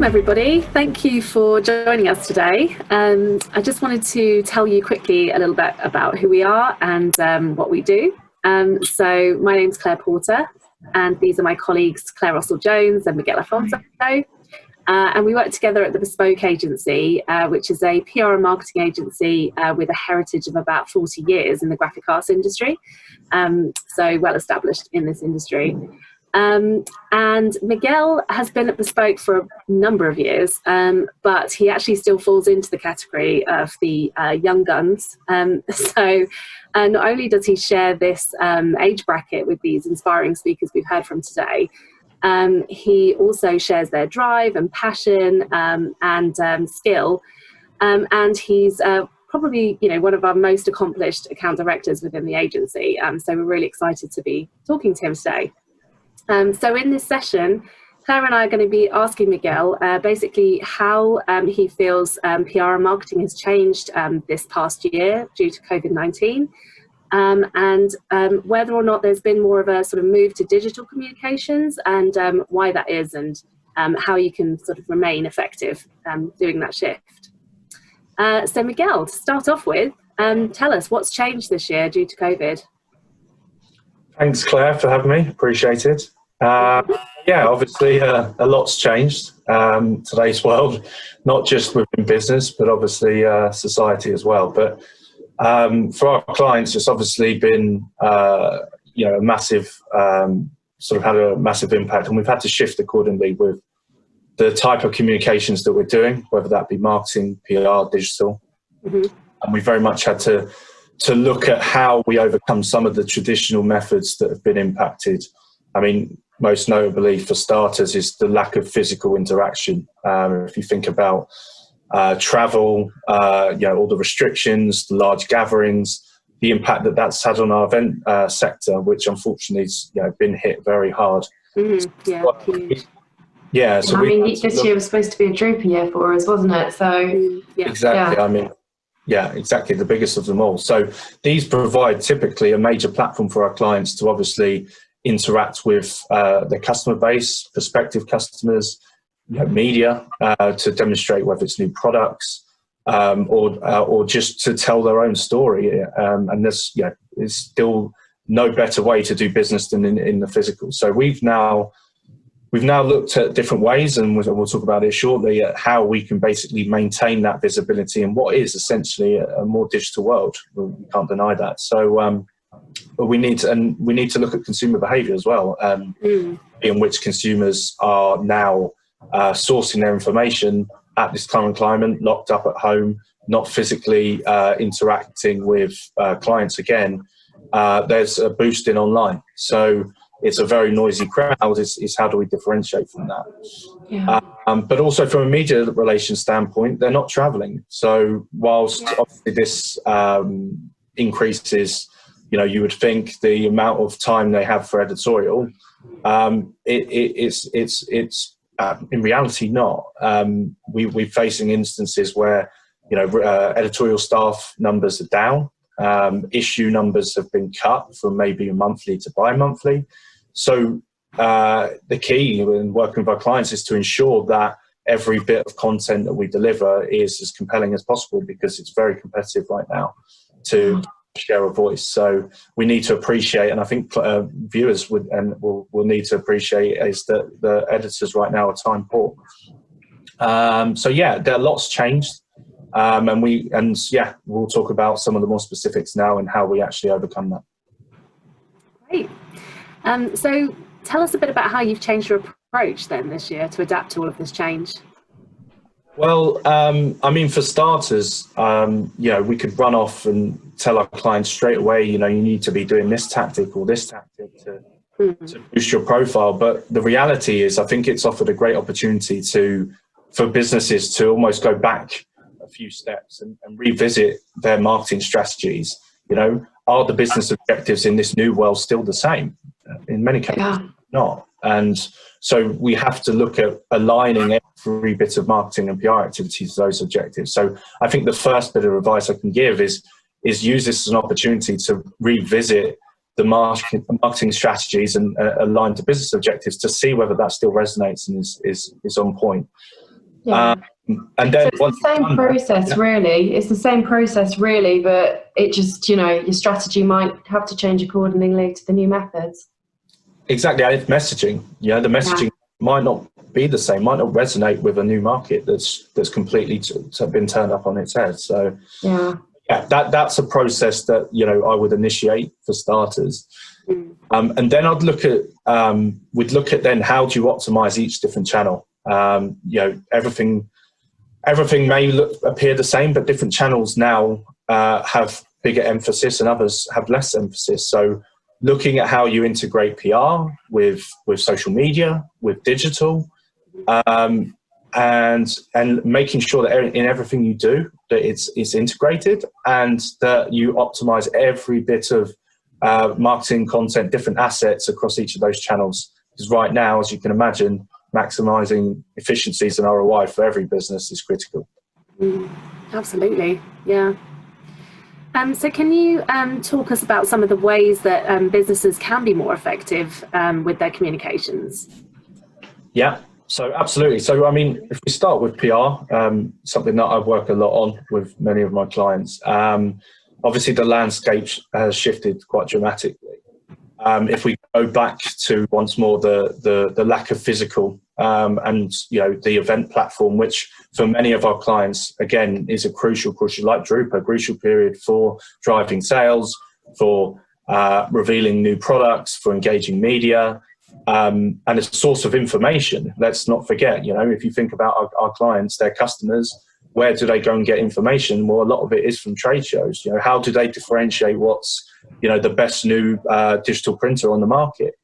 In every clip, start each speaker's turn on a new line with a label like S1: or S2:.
S1: everybody. Thank you for joining us today. I just wanted to tell you quickly a little bit about who we are and what we do. So my name's Claire Porter, and these are my colleagues Claire Russell-Jones and Miguel Afonso. And we work together at the Bespoke Agency, which is a PR and marketing agency with a heritage of about 40 years in the graphic arts industry. So well established in this industry. And Miguel has been at Bespoke for a number of years, but he actually still falls into the category of the young guns. So not only does he share this age bracket with these inspiring speakers we've heard from today, he also shares their drive and passion and skill. And he's probably, one of our most accomplished account directors within the agency. So we're really excited to be talking to him today. So in this session, Claire and I are going to be asking Miguel basically how he feels PR and marketing has changed this past year due to COVID-19, and whether or not there's been more of a sort of move to digital communications, and why that is, and how you can sort of remain effective doing that shift. So Miguel, to start off with, tell us what's changed this year due to COVID.
S2: Thanks, Claire, for having me. Appreciate it. Yeah, obviously a lot's changed. Today's world, not just within business, but obviously society as well. But for our clients, it's obviously been a massive sort of had a massive impact, and we've had to shift accordingly with the type of communications that we're doing, whether that be marketing, PR, digital. And we very much had to look at how we overcome some of the traditional methods that have been impacted. I mean, most notably for starters is the lack of physical interaction. If you think about travel, all the restrictions, the large gatherings, the impact that that's had on our event sector, which unfortunately has been hit very hard.
S3: Yeah, so this year was supposed to be a Drupal year for us, wasn't it? So
S2: exactly. I mean, yeah, exactly, the biggest of them all. So these provide typically a major platform for our clients to obviously interact with their customer base, prospective customers, media, to demonstrate whether it's new products or just to tell their own story. And this, is still no better way to do business than in the physical. So we've now looked at different ways, and we'll talk about it shortly, at how we can basically maintain that visibility in what is essentially a more digital world. We can't deny that. So, but we need to look at consumer behaviour as well, in which consumers are now sourcing their information at this current climate, locked up at home, not physically interacting with clients again. There's a boost in online. So it's a very noisy crowd. Is how do we differentiate from that?
S3: Yeah.
S2: But also from a media relations standpoint, they're not travelling. So whilst obviously this increases, you would think the amount of time they have for editorial, it's in reality not. We're facing instances where editorial staff numbers are down. Issue numbers have been cut from maybe monthly to bi-monthly. So the key in working with our clients is to ensure that every bit of content that we deliver is as compelling as possible, because it's very competitive right now to share a voice. So we need to appreciate, and I think viewers will need to appreciate, is that the editors right now are time poor. So yeah, there are lots changed. We'll talk about some of the more specifics now and how we actually overcome that.
S1: Great. So tell us a bit about how you've changed your approach then this year to adapt to all of this change.
S2: Well, for starters, we could run off and tell our clients straight away, you need to be doing this tactic or this tactic to boost your profile. But the reality is, I think it's offered a great opportunity for businesses to almost go back a few steps and revisit their marketing strategies. Are the business objectives in this new world still the same? In many cases, not. And so we have to look at aligning every bit of marketing and PR activities to those objectives. So I think the first bit of advice I can give is use this as an opportunity to revisit the marketing strategies and align to business objectives to see whether that still resonates and is on point.
S3: Yeah.
S2: And then
S3: So it's the same process, really. It's the same process, really, but it just, your strategy might have to change accordingly to the new methods.
S2: Exactly, and it's messaging. The messaging might not be the same, might not resonate with a new market that's completely been turned up on its head. So that's a process that I would initiate for starters, and then I'd look at we'd look at then how do you optimize each different channel. Everything may appear the same, but different channels now have bigger emphasis and others have less emphasis. So looking at how you integrate PR with social media, with digital, and making sure that in everything you do, that it's integrated and that you optimize every bit of marketing content, different assets across each of those channels. Because right now, as you can imagine, maximizing efficiencies and ROI for every business is critical.
S1: Absolutely, yeah. So can you talk us about some of the ways that businesses can be more effective with their communications?
S2: Yeah, so absolutely. So, I mean, if we start with PR, something that I work a lot on with many of my clients, obviously the landscape has shifted quite dramatically. If we go back to once more the lack of physical and the event platform, which for many of our clients again is a crucial like Drupa, crucial period for driving sales, for revealing new products, for engaging media, and a source of information. Let's not forget, if you think about our clients, their customers, where do they go and get information? Well, a lot of it is from trade shows. How do they differentiate what's the best new digital printer on the market?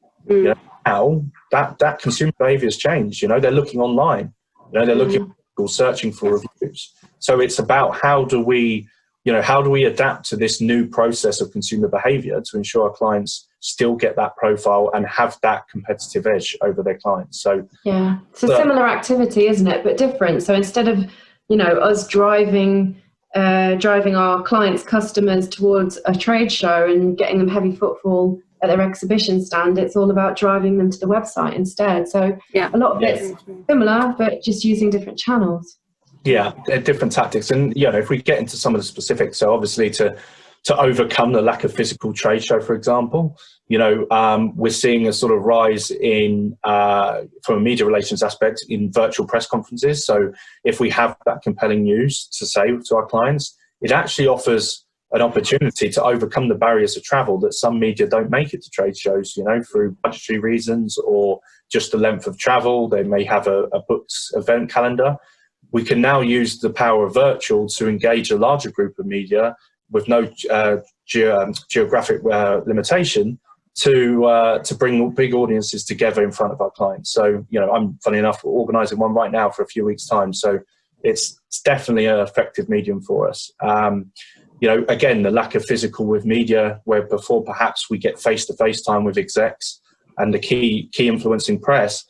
S2: Now that consumer behavior has changed. They're looking online. They're looking, searching for reviews. So it's about how do we adapt to this new process of consumer behavior to ensure our clients still get that profile and have that competitive edge over their clients. So
S3: it's a similar activity, isn't it? But different. So instead of us driving our clients' customers towards a trade show and getting them heavy footfall at their exhibition stand, it's all about driving them to the website instead. So a lot of it's similar, but just using different channels.
S2: Yeah, different tactics. And, if we get into some of the specifics, so obviously to overcome the lack of physical trade show, for example, we're seeing a sort of rise in, from a media relations aspect, in virtual press conferences. So if we have that compelling news to say to our clients, it actually offers an opportunity to overcome the barriers of travel that some media don't make it to trade shows, through budgetary reasons or just the length of travel. They may have a booked event calendar. We can now use the power of virtual to engage a larger group of media with no geographic limitation to bring big audiences together in front of our clients. So, I'm, funny enough, organising one right now for a few weeks' time. So it's definitely an effective medium for us. Again, the lack of physical with media, where before perhaps we get face-to-face time with execs and the key influencing press,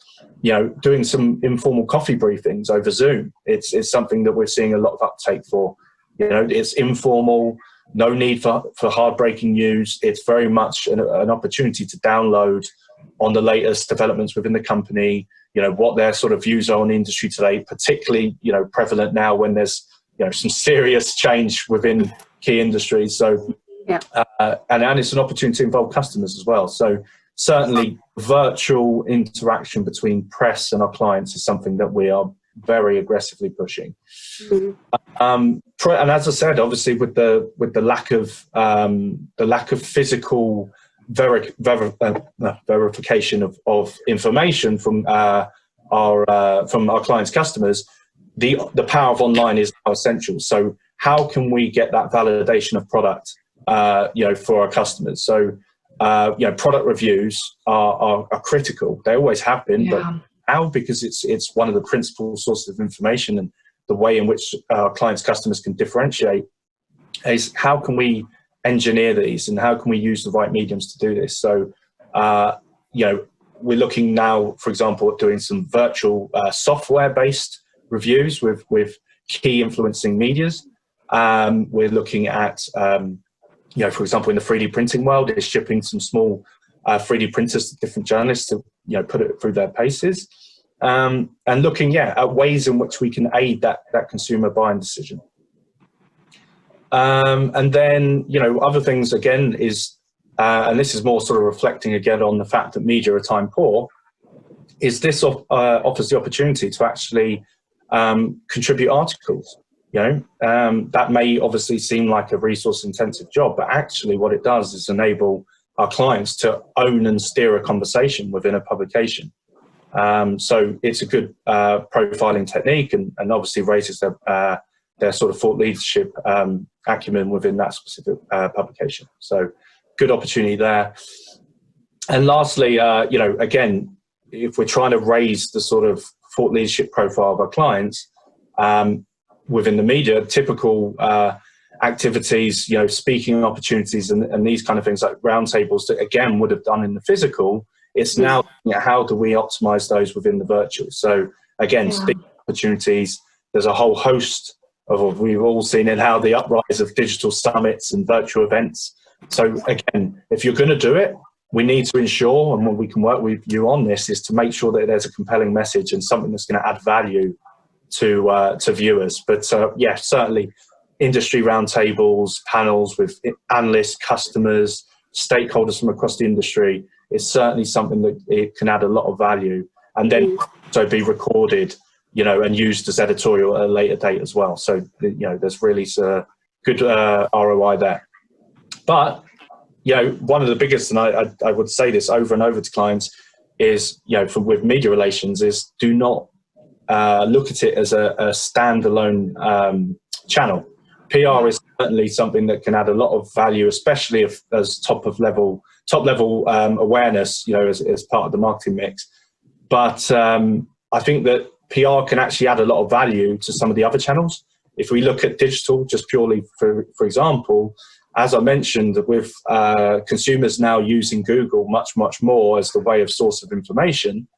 S2: doing some informal coffee briefings over Zoom. It's something that we're seeing a lot of uptake for. It's informal, no need for hard-breaking news. It's very much an opportunity to download on the latest developments within the company, what their sort of views are on the industry today, particularly, prevalent now when there's, some serious change within key industries. So, and it's an opportunity to involve customers as well. So certainly virtual interaction between press and our clients is something that we are very aggressively pushing. And as I said, obviously with the lack of physical verification of information from our clients' customers, the power of online is now essential. So how can we get that validation of product, for our customers? So, product reviews are critical. They always have been, but now, because it's one of the principal sources of information and the way in which our clients' customers can differentiate, is how can we engineer these and how can we use the right mediums to do this? So, we're looking now, for example, at doing some virtual software-based reviews with key influencing medias. We're looking at, for example, in the 3D printing world, is shipping some small 3D printers to different journalists to, put it through their paces. and looking at ways in which we can aid that consumer buying decision. And then, other things again is, and this is more sort of reflecting again on the fact that media are time poor, is this offers the opportunity to actually contribute articles. That may obviously seem like a resource intensive job, but actually what it does is enable our clients to own and steer a conversation within a publication. So it's a good profiling technique, and obviously raises their sort of thought leadership acumen within that specific publication. So good opportunity there. And lastly, again, if we're trying to raise the sort of thought leadership profile of our clients within the media, typical activities, speaking opportunities and these kind of things like roundtables that again would have done in the physical, it's now how do we optimize those within the virtual. So again, speaking opportunities, there's a whole host of, we've all seen it, how the uprise of digital summits and virtual events. So again, if you're going to do it, we need to ensure, and what we can work with you on this, is to make sure that there's a compelling message and something that's going to add value to viewers. But certainly industry roundtables, panels with analysts, customers, stakeholders from across the industry is certainly something that it can add a lot of value, and then also be recorded, and used as editorial at a later date as well. So, there's really a good ROI there. But, one of the biggest, and I would say this over and over to clients, is, with media relations, is do not look at it as a standalone channel. PR is certainly something that can add a lot of value, especially as top level awareness, as part of the marketing mix. But I think that PR can actually add a lot of value to some of the other channels. If we look at digital, just purely for example, as I mentioned, with consumers now using Google much more as the way of source of information,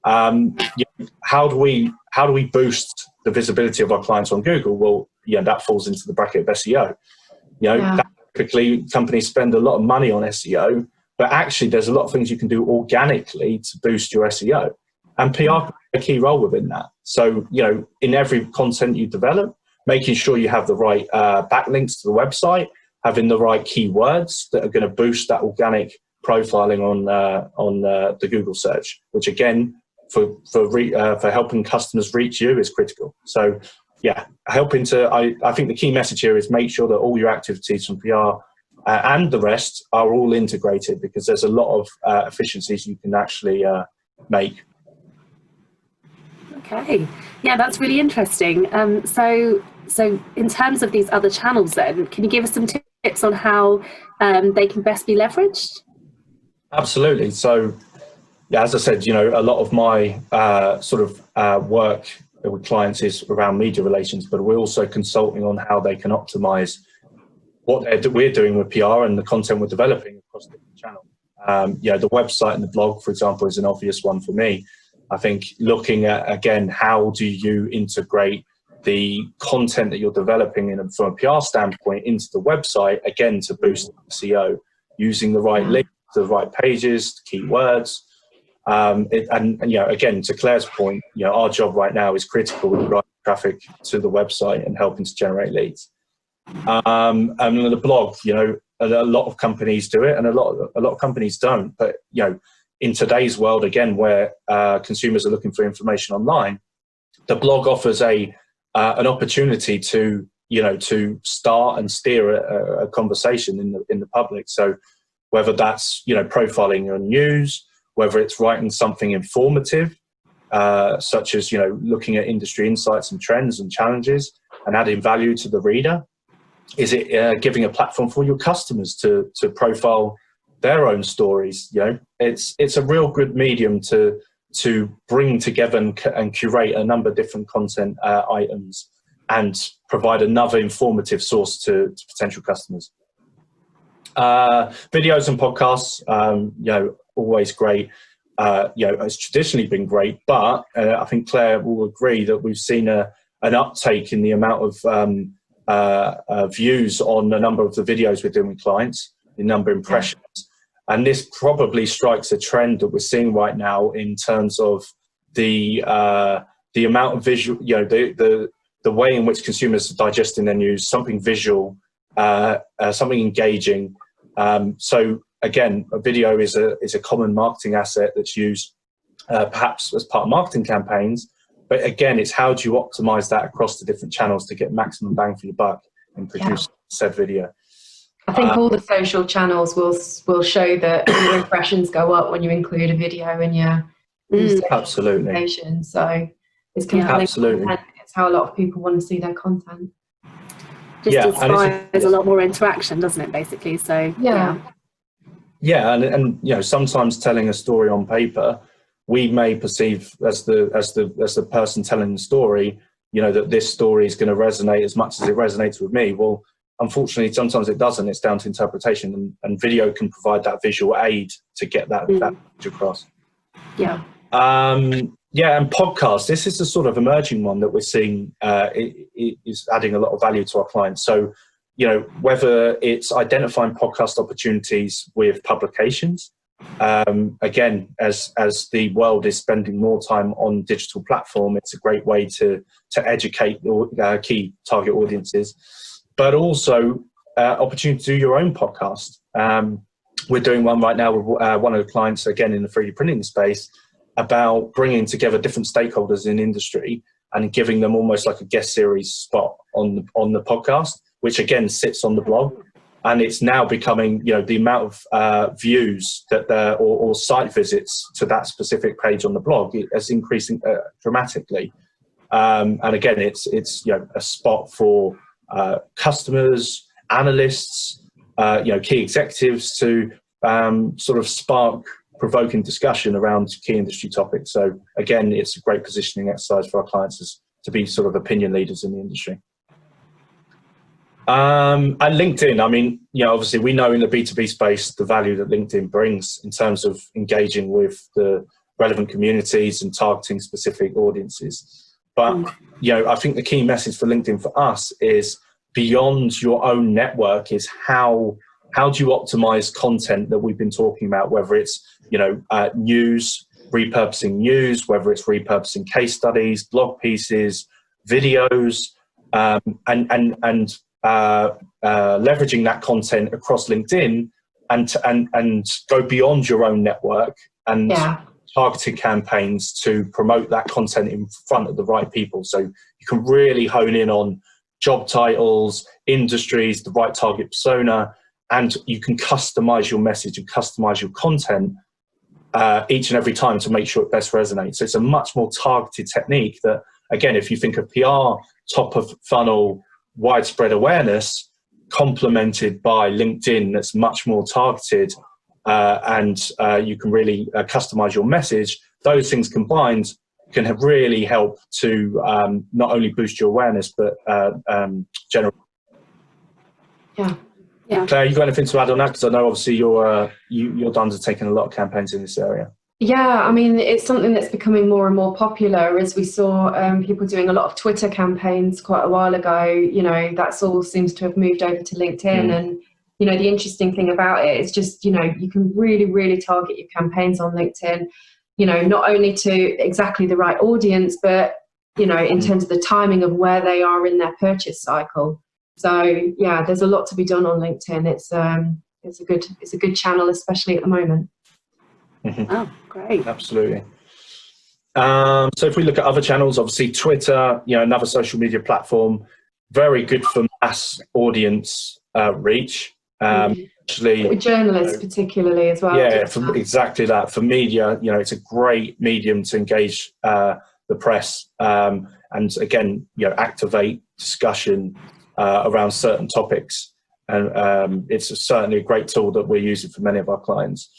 S2: how do we boost the visibility of our clients on Google? Well, that falls into the bracket of SEO. Typically companies spend a lot of money on SEO, but actually there's a lot of things you can do organically to boost your SEO, and PR can play a key role within that. So, in every content you develop, making sure you have the right backlinks to the website, having the right keywords that are going to boost that organic profiling on the Google search, which again, for helping customers reach you is critical. So I think the key message here is make sure that all your activities from PR and the rest are all integrated, because there's a lot of efficiencies you can actually make.
S1: Okay, that's really interesting. So in terms of these other channels then, can you give us some tips on how they can best be leveraged? Absolutely.
S2: So, as I said, a lot of my work with clients is around media relations, but we're also consulting on how they can optimize what we're doing with PR and the content we're developing across different channels. The website and the blog, for example, is an obvious one for me. I think looking at, again, how do you integrate the content that you're developing from a PR standpoint into the website, again, to boost SEO, using the right links to the right pages, keywords. Again, to Claire's point, our job right now is critical with driving traffic to the website and helping to generate leads. And the blog, a lot of companies do it and a lot of companies don't. But, in today's world, again, where consumers are looking for information online, the blog offers an opportunity to start and steer a conversation in the public. So whether that's profiling your news, whether it's writing something informative, such as looking at industry insights and trends and challenges and adding value to the reader, is it giving a platform for your customers to profile their own stories? It's a real good medium to bring together and curate a number of different content items and provide another informative source to potential customers. Videos and podcasts, always great. It's traditionally been great, but I think Claire will agree that we've seen an uptake in the amount of views on a number of the videos we're doing with clients, the number of impressions. And this probably strikes a trend that we're seeing right now in terms of the amount of visual, the way in which consumers are digesting their news, something visual, something engaging. So again, a video is a common marketing asset that's used perhaps as part of marketing campaigns. But again, it's how do you optimize that across the different channels to get maximum bang for your buck and produce said video.
S3: I think all the social channels will show that your impressions go up when you include a video in your
S2: absolutely.
S3: presentation. So it's compelling content. It's how a lot of people want to see their content.
S1: Just inspires a lot more interaction, doesn't it? Basically, so
S2: and sometimes telling a story on paper, we may perceive as the person telling the story, that this story is going to resonate as much as it resonates with me. Well, unfortunately, sometimes it doesn't. It's down to interpretation, and video can provide that visual aid to get that message across.
S1: Yeah.
S2: And podcasts. This is the sort of emerging one that we're seeing is adding a lot of value to our clients. So, whether it's identifying podcast opportunities with publications, again, as the world is spending more time on digital platform, it's a great way to educate key target audiences, but also opportunity to do your own podcast. We're doing one right now with one of the clients, again, in the 3D printing space, about bringing together different stakeholders in industry and giving them almost like a guest series spot on the podcast, which again sits on the blog. And it's now becoming, the amount of views that or site visits to that specific page on the blog is increasing dramatically. And again, it's a spot for customers, analysts, key executives to sort of spark provoking discussion around key industry topics. So again, it's a great positioning exercise for our clients to be sort of opinion leaders in the industry. And LinkedIn, I mean, obviously we know in the B2B space the value that LinkedIn brings in terms of engaging with the relevant communities and targeting specific audiences. But, I think the key message for LinkedIn for us is beyond your own network is how do you optimize content that we've been talking about, whether it's, news, repurposing news, whether it's repurposing case studies, blog pieces, videos, and leveraging that content across LinkedIn and go beyond your own network and targeted campaigns to promote that content in front of the right people. So you can really hone in on job titles, industries, the right target persona, and you can customize your message and customize your content each and every time to make sure it best resonates. So it's a much more targeted technique that, again, if you think of PR, top of funnel, widespread awareness, complemented by LinkedIn, that's much more targeted, and you can really customize your message. Those things combined can really help to not only boost your awareness, but general.
S1: Yeah.
S2: Claire, you got anything to add on that? Because I know obviously you're undertaking a lot of campaigns in this area.
S3: Yeah, I mean, it's something that's becoming more and more popular, as we saw people doing a lot of Twitter campaigns quite a while ago. That's all seems to have moved over to LinkedIn. And, the interesting thing about it is just, you can really, really target your campaigns on LinkedIn, not only to exactly the right audience, but, in terms of the timing of where they are in their purchase cycle. So, yeah, there's a lot to be done on LinkedIn. It's a good channel, especially at the moment.
S1: Oh, great.
S2: Absolutely. So if we look at other channels, obviously Twitter, another social media platform, very good for mass audience reach. Actually,
S3: journalists particularly as well.
S2: Yeah, exactly that. For media, it's a great medium to engage the press and again, activate discussion around certain topics. And it's certainly a great tool that we're using for many of our clients.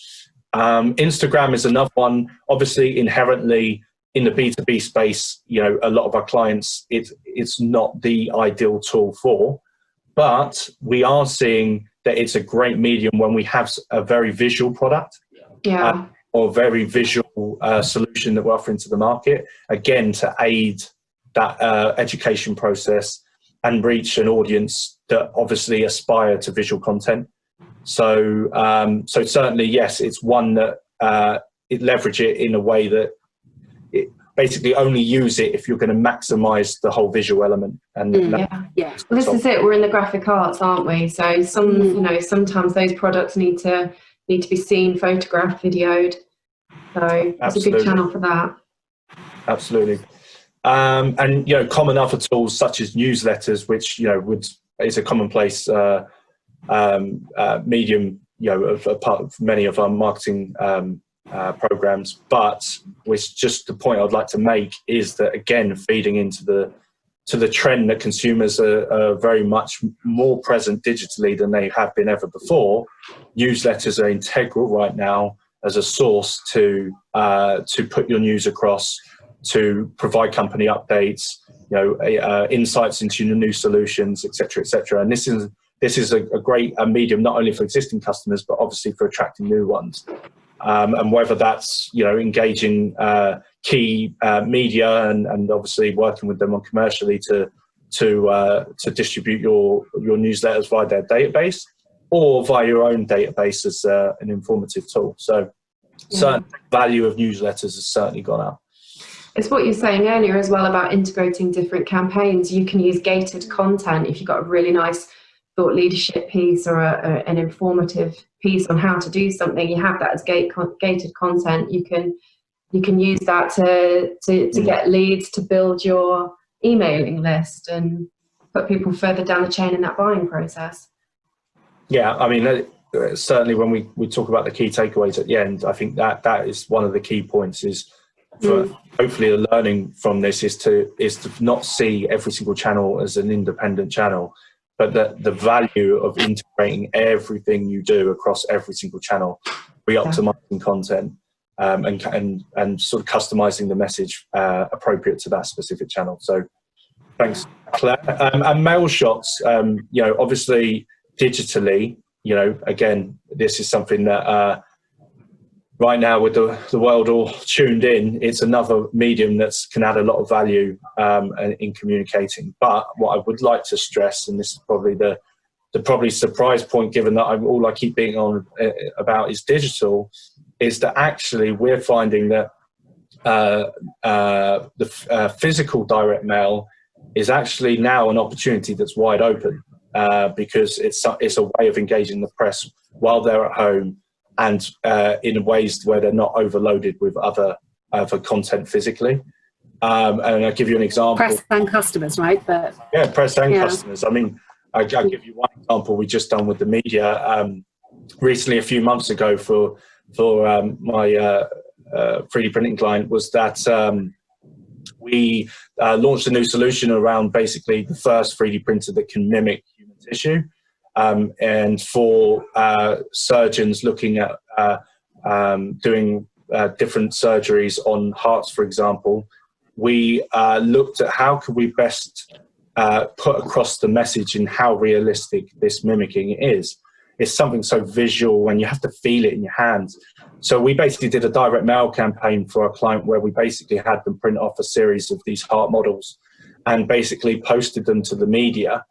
S2: Instagram is another one. Obviously, inherently in the B2B space, a lot of our clients, it's not the ideal tool for, but we are seeing that it's a great medium when we have a very visual product or a very visual solution that we're offering to the market, again, to aid that education process and reach an audience that obviously aspire to visual content. So certainly, yes, it's one that it leverage it in a way that basically only use it if you're going to maximize the whole visual element. And
S1: Yeah.
S3: Well, this is it. We're in the graphic arts, aren't we? So sometimes those products need to be seen, photographed, videoed. So it's a good channel for that.
S2: Absolutely. And common other tools such as newsletters, which is a commonplace medium, of part of many of our marketing programs. But which just the point I'd like to make is that, again, feeding into the trend that consumers are very much more present digitally than they have been ever before. Newsletters are integral right now as a source to put your news across, to provide company updates, insights into your new solutions, etc. And this is a great medium not only for existing customers but obviously for attracting new ones. And whether that's engaging key media and obviously working with them on commercially to distribute your newsletters via their database or via your own database as an informative tool. So certain value of newsletters has certainly gone up.
S3: It's what you were saying earlier as well about integrating different campaigns. You can use gated content if you've got a really nice thought leadership piece or an informative piece on how to do something. You have that as gated content. You can use that to get leads, to build your emailing list and put people further down the chain in that buying process.
S2: Yeah, I mean, certainly when we talk about the key takeaways at the end, I think that is one of the key points is for hopefully the learning from this is to not see every single channel as an independent channel, but the value of integrating everything you do across every single channel, re-optimizing content, and sort of customizing the message appropriate to that specific channel. So thanks, Claire. And mail shots, obviously digitally, again, this is something that right now with the world all tuned in, it's another medium that can add a lot of value in communicating. But what I would like to stress, and this is probably the surprise point, given that all I keep being on about is digital, is that actually we're finding that the physical direct mail is actually now an opportunity that's wide open because it's a way of engaging the press while they're at home, and in ways where they're not overloaded with other content physically. And I'll give you an example.
S1: Press and customers, right?
S2: Press and customers. I mean, I'll give you one example we just done with the media recently, a few months ago for my 3D printing client, was that we launched a new solution around basically the first 3D printer that can mimic human tissue. And for surgeons looking at doing different surgeries on hearts, for example, we looked at how could we best put across the message and how realistic this mimicking is. It's something so visual and you have to feel it in your hands. So we basically did a direct mail campaign for our client where we basically had them print off a series of these heart models and basically posted them to the media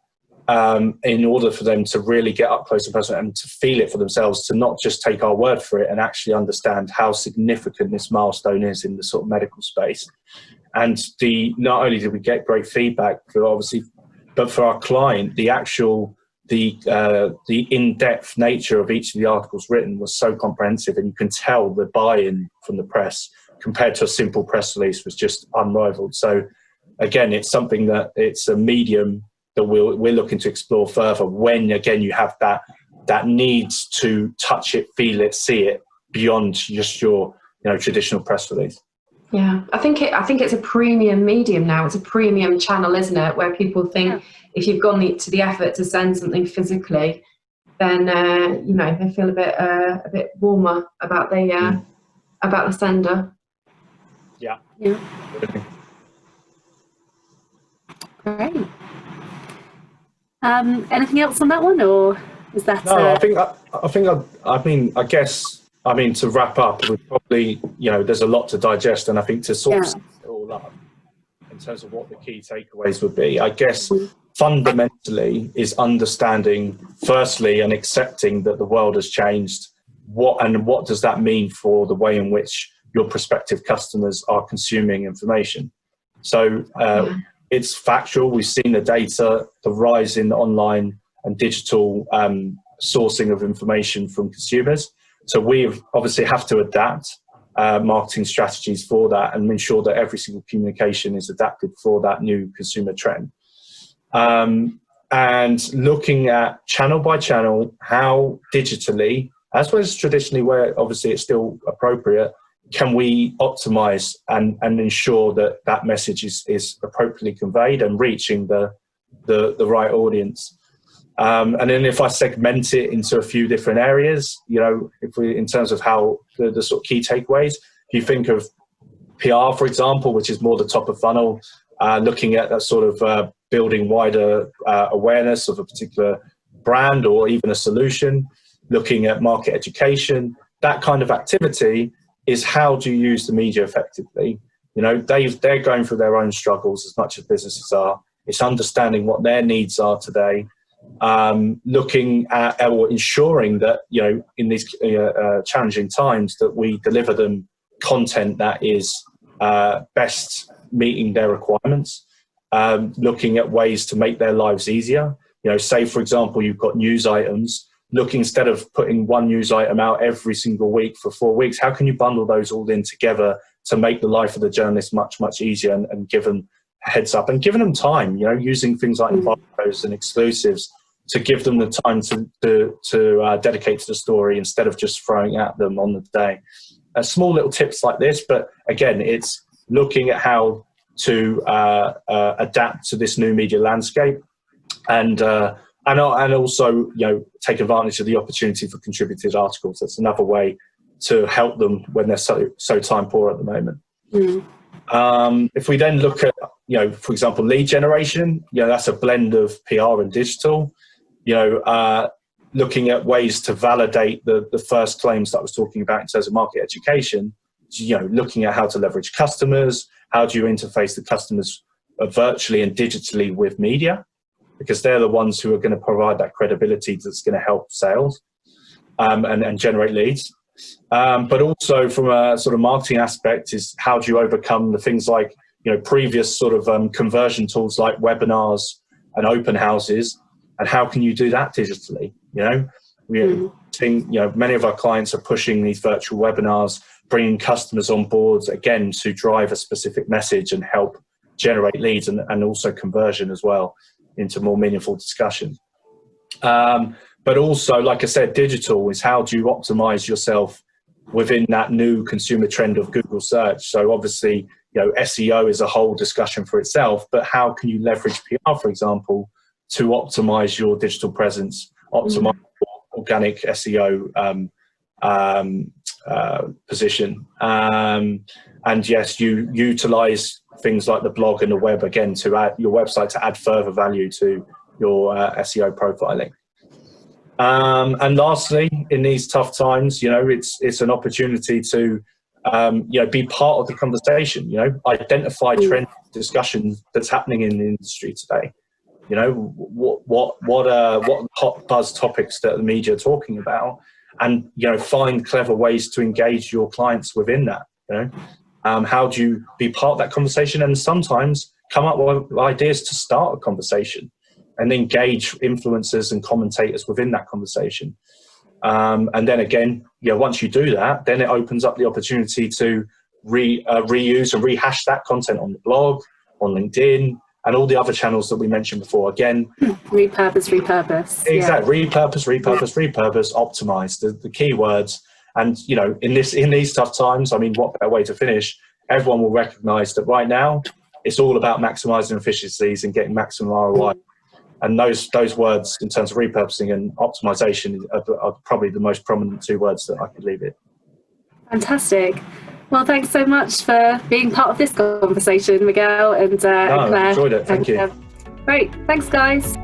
S2: in order for them to really get up close and personal and to feel it for themselves, to not just take our word for it and actually understand how significant this milestone is in the sort of medical space. And not only did we get great feedback, but for our client, the in-depth nature of each of the articles written was so comprehensive, and you can tell the buy-in from the press compared to a simple press release was just unrivaled. So again, it's something that it's a medium that we're looking to explore further when, again, you have that needs to touch it, feel it, see it beyond just your traditional press release.
S3: Yeah, I think it's a premium medium now. It's a premium channel, isn't it? Where people think if you've gone to the effort to send something physically, then they feel a bit warmer about the sender.
S2: Yeah.
S1: Great. Anything else on that one, or is that?
S2: No, I guess to wrap up, we probably there's a lot to digest, and I think to sort of sum it all up in terms of what the key takeaways would be, I guess fundamentally is understanding, firstly, and accepting that the world has changed. What does that mean for the way in which your prospective customers are consuming information. So it's factual. We've seen the data, the rise in online and digital sourcing of information from consumers. So we obviously have to adapt marketing strategies for that and ensure that every single communication is adapted for that new consumer trend. And looking at channel by channel, how digitally, as well as traditionally where obviously it's still appropriate, can we optimize and ensure that that message is appropriately conveyed and reaching the right audience. And then if I segment it into a few different areas, if we, in terms of how the sort of key takeaways, if you think of PR, for example, which is more the top of funnel, looking at that sort of building wider awareness of a particular brand or even a solution, looking at market education, that kind of activity is how do you use the media effectively? They're going through their own struggles as much as businesses are. It's understanding what their needs are today, looking at or ensuring that, in these challenging times, that we deliver them content that is best meeting their requirements, looking at ways to make their lives easier. Say, for example, you've got news items, looking, instead of putting one news item out every single week for 4 weeks, how can you bundle those all in together to make the life of the journalist much, much easier and give them a heads up and giving them time, using things like embargoes and exclusives to give them the time to dedicate to the story instead of just throwing at them on the day. Small little tips like this, but again, it's looking at how to adapt to this new media landscape and also, take advantage of the opportunity for contributed articles. That's another way to help them when they're so time poor at the moment. If we then look at, for example, lead generation, that's a blend of PR and digital. Looking at ways to validate the first claims that I was talking about in terms of market education, looking at how to leverage customers, how do you interface the customers virtually and digitally with media, because they're the ones who are going to provide that credibility that's going to help sales and generate leads. But also from a sort of marketing aspect is how do you overcome the things like, previous sort of conversion tools like webinars and open houses, and how can you do that digitally? We're seeing, many of our clients are pushing these virtual webinars, bringing customers on board, again, to drive a specific message and help generate leads and also conversion as well into more meaningful discussions. But also, like I said, digital is how do you optimize yourself within that new consumer trend of Google search. So obviously, SEO is a whole discussion for itself, but how can you leverage PR, for example, to optimize your digital presence, optimize your organic SEO position. And yes, you utilize things like the blog and the web, again, to add your website to add further value to your SEO profiling. And lastly, in these tough times, it's an opportunity to be part of the conversation, identify trend discussion that's happening in the industry today. What hot buzz topics that the media are talking about, and find clever ways to engage your clients within that. How do you be part of that conversation, and sometimes come up with ideas to start a conversation and engage influencers and commentators within that conversation. And then again, once you do that, then it opens up the opportunity to reuse and rehash that content on the blog, on LinkedIn, and all the other channels that we mentioned before. Again,
S1: repurpose.
S2: Exactly. Repurpose, optimize the keywords. And, in these tough times, what better way to finish? Everyone will recognize that right now it's all about maximizing efficiencies and getting maximum ROI. And those words in terms of repurposing and optimization are probably the most prominent two words that I could leave it.
S1: Fantastic. Well, thanks so much for being part of this conversation, Miguel and Claire.
S2: I enjoyed it. Thank you.
S1: Great. Thanks, guys.